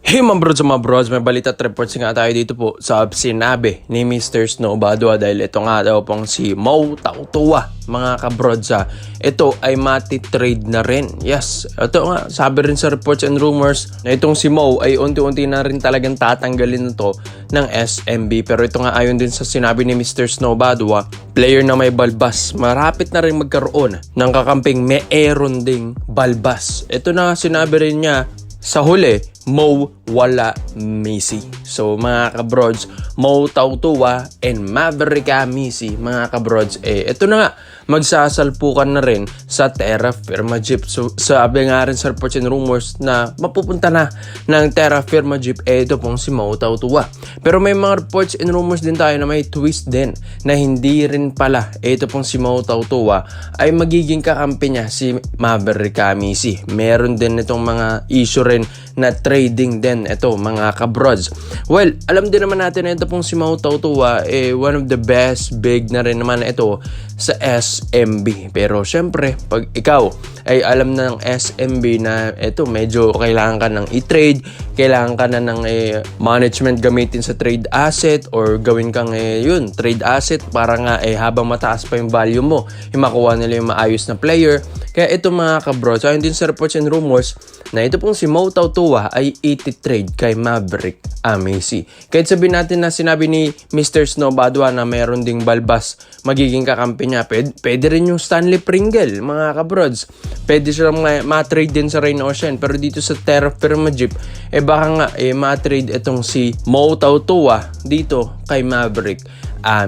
Hey mga bros, may balita at reports nga tayo dito po sa sinabi ni Mr. Snow Badua dahil ito nga daw pong si Mo Tautua mga kabrods. Ito ay mati-trade na rin. Yes, ito nga sabi rin sa reports and rumors na itong si Mo ay unti-unti na rin talagang tatanggalin nito ng SMB. Pero ito nga ayon din sa sinabi ni Mr. Snow Badua, player na may balbas, marapit na rin magkaroon ng kakamping may Aaron ding balbas. Ito na sinabi rin niya sa huli, Mo wala Messi. So mga kabrods, Mo Tautua and Maverick Messi mga kabrods, ito na nga, magsasalpukan na rin sa Terra Firma Jeep. So sabi nga rin sa reports and rumors na mapupunta na ng Terra Firma Jeep, ito pong si Mo Tautua. Pero may mga reports and rumors din tayo na may twist din na hindi rin pala ito pong si Mo Tautua ay magiging kakampi niya si Maverick Messi. Meron din itong mga issue rin na trading din ito mga kabrods. Well, alam din naman natin na ito pong si Mo Tautua one of the best big na rin naman ito sa SMB. Pero syempre, pag ikaw ay alam ng SMB na ito medyo kailangan ka ng i-trade, kailangan ka na ng management gamitin sa trade asset or gawin kang trade asset para nga habang mataas pa yung value mo, makuha nila yung maayos na player. Kaya ito mga kabrods, ayon din sa reports and rumors na ito pong si Mo Tautua ay trade kay Maverick Messi. Kahit sabihin natin na sinabi ni Mr. Snow Badua na mayroon ding balbas magiging kakampi niya, pwede rin yung Stanley Pringle mga kabrods. Pwede silang ma-trade din sa Rain Ocean. Pero dito sa Terra Firma Jeep, baka nga ma-trade itong si Mo Tautua dito kay Maverick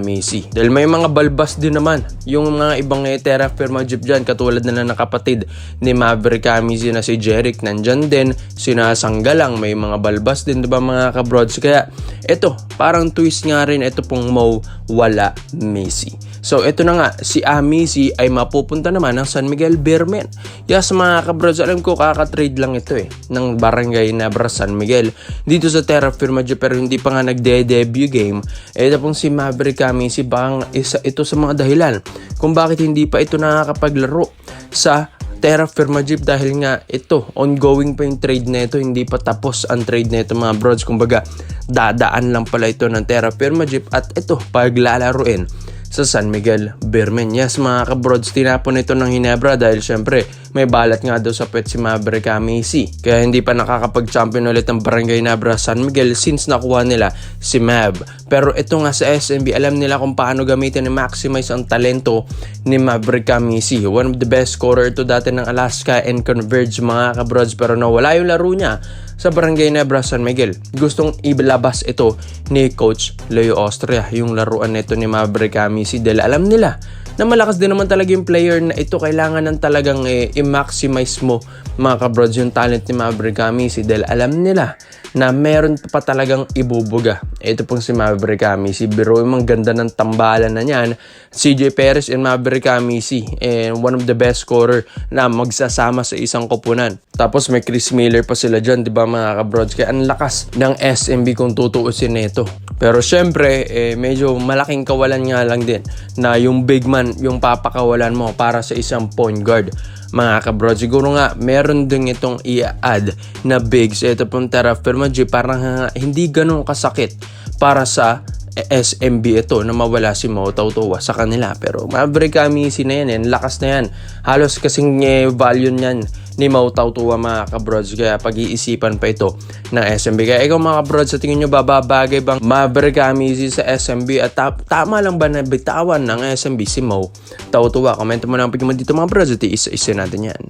Messi. Dahil may mga balbas din naman yung mga ibang Terra Firma Jeep dyan, katulad na ng kapatid ni Maverick Messi na si Jerick, nandyan din, sinasanggalang may mga balbas din, diba mga kabrods? Kaya ito, parang twist nga rin ito pong Mo wala Messi. So ito na nga, si Messi ay mapupunta naman ng San Miguel Beermen. Yes mga kabrods, alam ko kaka-trade lang ito ng Barangay Nebra San Miguel dito sa Terra Firma Jeep, pero hindi pa nga nagde-debut game. Ito pong si Maverick Messi, baka isa ito sa mga dahilan kung bakit hindi pa ito nakakapaglaro sa Terra Firma Jeep, dahil nga ito ongoing pa yung trade na ito, hindi pa tapos ang trade na ito mga brods. Kumbaga dadaan lang pala ito ng Terra Firma Jeep at ito paglalaruin sa San Miguel Beermen. Yes mga kabrods, tinapon ito ng Hinebra dahil syempre may balat nga daw sa pet si Maverick Messi. Kaya hindi pa nakakapag-champion ulit ng Barangay Nebra San Miguel since nakuha nila si Mav. Pero ito nga sa SMB, alam nila kung paano gamitin ni maximize ang talento ni Maverick Messi. One of the best scorer ito dati ng Alaska and Converge mga kabrods, pero nawala yung laro niya sa Barangay Nebra San Miguel. Gustong ilabas ito ni Coach Leo Austria yung laruan nito ni Maverick Messi dahil alam nila na malakas din naman talaga yung player na ito. Kailangan ng talagang i-maximize mo mga kabrods yung talent ni Maverick Messi dahil alam nila na meron pa talagang ibubuga. Ito pong si Maverick Messi, biro yung ganda ng tambalan na niyan. CJ Perez and Maverick Messi, and one of the best scorer na magsasama sa isang koponan. Tapos may Chris Miller pa sila dyan, di ba mga kabrods? Kaya ang lakas ng SMB kung tutuusin nito. Pero syempre, medyo malaking kawalan nga lang din na yung big man yung papakawalan mo para sa isang point guard. Mga kabrods, siguro nga meron din itong i-add na bigs. Ito pong Terra Firma Jeep, parang hindi ganun kasakit para sa SMB ito na mawala si Mo Tautua sa kanila. Pero Maverick Messi na yan, lakas na yan. Halos kasing value niyan ni Mo Tautua mga kabrods, kaya pag-iisipan pa ito ng SMB. Kaya ikaw mga kabrods, sa tingin nyo babagay bang Maverick Messi sa SMB at tama lang ba na bitawan ng SMB si Mo Tautua? Komento mo lang pag dito mga brods at isa-isa natin yan.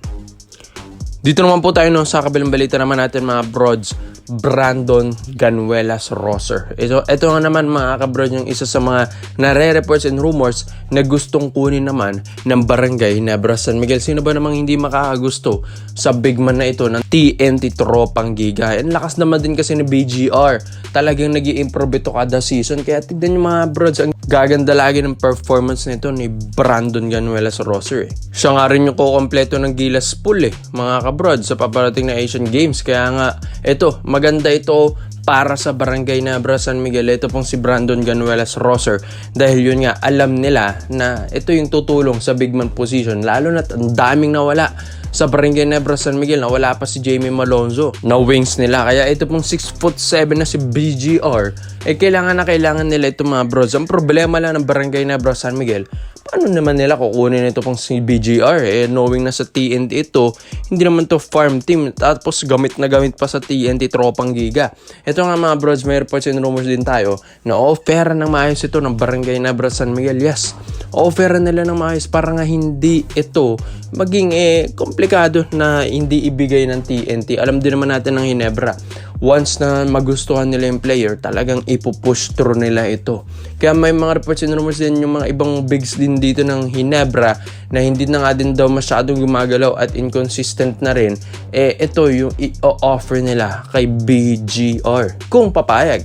Dito naman po tayo sa kabilang balita naman natin mga brods, Brandon Ganuelas Roser. Ito nga naman mga kabrods yung isa sa mga nare-reports and rumors na gustong kunin naman ng Barangay Nebra San Miguel. Sino ba namang hindi makakagusto sa big man na ito ng TNT Tropang Giga? Ang lakas naman din kasi ni BGR. Talagang nag-i-improve ito kada season. Kaya tignan nyo mga brods, ang gaganda lagi ng performance nito ni Brandon Ganuelas Roser. Siya nga rin yung kukompleto ng Gilas Pool mga kabrods sa paparating na Asian Games. Kaya nga ito, maganda ito para sa Barangay Nebra San Miguel. Ito pong si Brandon Ganuelas Roser dahil yun nga alam nila na ito yung tutulong sa big man position, lalo na ang daming nawala sa Barangay Nebra San Miguel na wala pa si Jamie Malonzo na wings nila. Kaya ito pong 6'7" na si BGR, kailangan nila ito mga bros. Ang problema lang ng Barangay Nebra San Miguel, paano naman nila kukunin ito pong si BGR? Knowing na sa TNT ito, hindi naman to farm team. Tapos gamit pa sa TNT tropang giga. Ito nga mga bros, may reports and rumors din tayo na offer ng maayos ito ng Barangay Nebra San Miguel. Yes, offer nila ng maayos para nga hindi ito maging komplikado na hindi ibigay ng TNT. Alam din naman natin ng Hinebra, once na magustuhan nila yung player, talagang ipupush through nila ito. Kaya may mga reports and rumors din yung mga ibang bigs din dito ng Hinebra na hindi na nga din daw masyadong gumagalaw at inconsistent na rin. Ito yung i-offer nila kay BGR kung papayag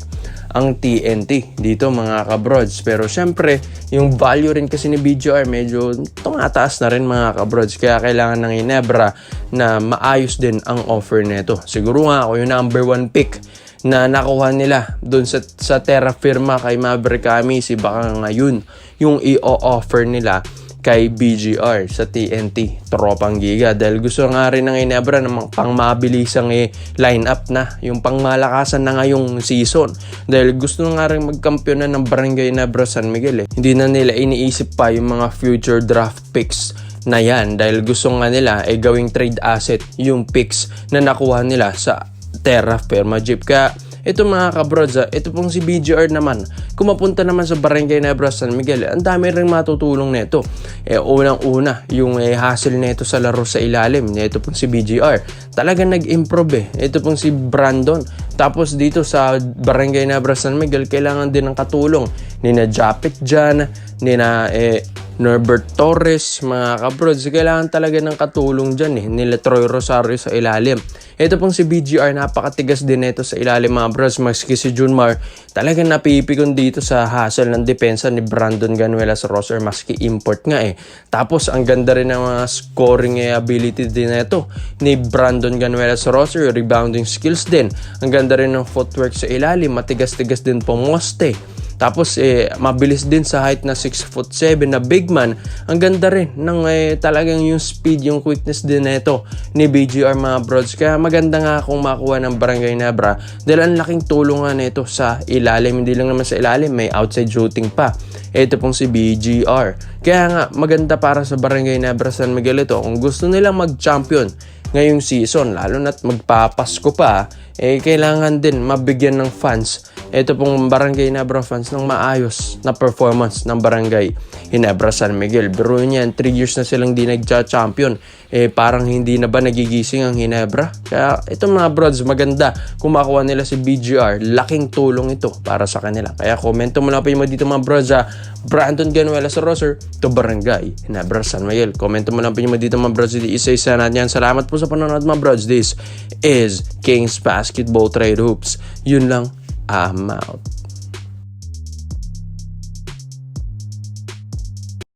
ang TNT dito mga kabrods. Pero syempre, yung value rin kasi ni BGR medyo tumataas na rin mga kabrods. Kaya kailangan ng Hinebra na maayos din ang offer nito. Siguro nga ako yung number 1 pick na nakuha nila dun sa Terra Firma kay Maverick Amisi, baka ngayon yung i-offer nila kay BGR sa TNT tropang giga, dahil gusto nga rin ng Hinebra ng pang mabilisang line-up na, yung pang malakasan na ngayong season, dahil gusto nga rin magkampiyon na ng Barangay Nebra San Miguel. Hindi na nila iniisip pa yung mga future draft picks na yan, dahil gusto nga nila gawing trade asset yung picks na nakuha nila sa Terra Firma Jeep. Kaya ito mga kabrods, ito pong si BGR naman, kung mapunta naman sa Barangay Nebra San Miguel, ang dami rin matutulong nito. Unang-una, yung hassle nito sa laro sa ilalim, ito pong si BGR, talagang nag-improve Ito pong si Brandon. Tapos dito sa Barangay Nebra San Miguel, kailangan din ng katulong ni na Japet dyan, ni na Norbert Torres, mga kabrods. Kailangan talaga ng katulong dyan nila Troy Rosario sa ilalim. Ito pong si BGR, napakatigas din ito sa ilalim mga bros. Maski si Junmar, talagang napipikon dito sa hassle ng depensa ni Brandon Ganuela sa roster, maski import nga Tapos ang ganda rin ng mga scoring ability din ito ni Brandon Ganuela sa roster, rebounding skills din. Ang ganda rin ng footwork sa ilalim, matigas-tigas din pomoste. Tapos mabilis din sa height na 6'7" na big man. Ang ganda rin ng talagang yung speed, yung quickness din nito ni BGR mga brods. Kaya maganda nga kung makuha ng Barangay Nebra, dahil ang laking tulong nga nito sa ilalim. Hindi lang naman sa ilalim, may outside shooting pa. Ito pong si BGR. Kaya nga maganda para sa Barangay Nebra San Miguel ito. Kung gusto nilang mag-champion ngayong season, lalo na't magpapasko pa, kailangan din mabigyan ng fans ito pong Barangay Nebra fans ng maayos na performance ng Barangay Hinebra San Miguel. Pero yan, 3 years na silang di nagcha-champion. Parang hindi na ba nagigising ang Hinebra? Kaya ito mga brods, maganda kung makuha nila si BGR. Laking tulong ito para sa kanila. Kaya komento mo lang pa yung dito mga brods, Brandon Ganuela sa roster to Barangay Hinebra San Miguel. Komento mo lang pa yung dito mga brods. Isa-isa natin yan. Salamat po sa panonood mga brods. This is Kings Basketball Trade Hoops. Yun lang. I'm out.